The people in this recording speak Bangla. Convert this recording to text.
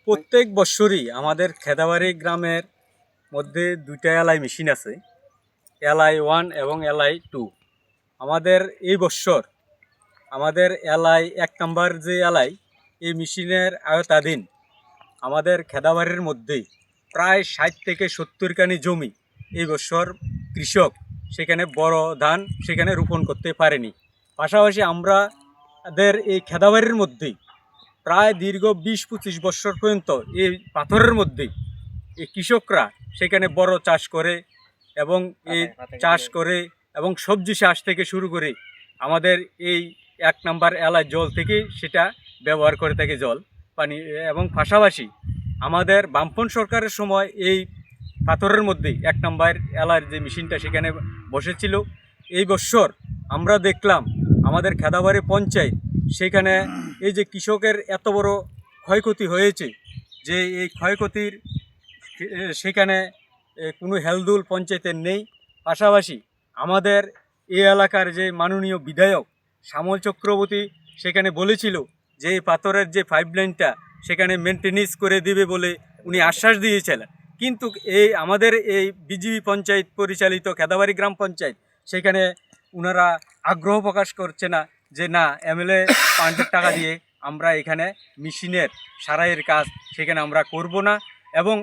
প্রত্যেক বছরই আমাদের খেদাবাড়ি গ্রামের মধ্যে দুইটা এলআই মেশিন আছে, LI1 এবং LI2। আমাদের এই বছর আমাদের এলআই 1 নম্বর যে এলআই, এই মেশিনের আওতাধীন আমাদের খেদাবাড়ির মধ্যেই প্রায় 60 থেকে 70 কানি জমি এই বছর কৃষক সেখানে বড় ধান সেখানে রোপণ করতে পারেনি। পাশাপাশি আমাদের এই খেদাবাড়ির মধ্যেই প্রায় দীর্ঘ 20-25 বছর পর্যন্ত এই পাথরের মধ্যেই এই কৃষকরা সেখানে বড় চাষ করে এবং এই চাষ করে এবং সবজি চাষ থেকে শুরু করে আমাদের এই 1 নম্বর এলাকার জল থেকে সেটা ব্যবহার করে থাকে জল পানি। এবং পাশাপাশি আমাদের বামপন্থী সরকারের সময় এই পাথরের মধ্যেই 1 নম্বর এলাকার যে মেশিনটা সেখানে বসেছিল। এই বছর আমরা দেখলাম আমাদের খেদাবাড়ি পঞ্চায়েত সেখানে এই যে কৃষকের এত বড় ক্ষয়ক্ষতি হয়েছে, যে এই ক্ষয়ক্ষতির সেখানে কোনো হেলদুল পঞ্চায়েতের নেই। পাশাপাশি আমাদের এই এলাকার যে মাননীয় বিধায়ক শ্যামল চক্রবর্তী সেখানে বলেছিল যে এই পাথরের যে পাইপলাইনটা সেখানে মেনটেনেন্স করে দিবে বলে উনি আশ্বাস দিয়েছিলেন, কিন্তু আমাদের এই বিজেপি পঞ্চায়েত পরিচালিত খেদাবাড়ি গ্রাম পঞ্চায়েত সেখানে ওনারা আগ্রহ প্রকাশ করছে না যে না, MLA ফান্ডের টাকা দিয়ে আমরা এখানে মেশিনের সারাইয়ের কাজ সেখানে আমরা করব না। এবং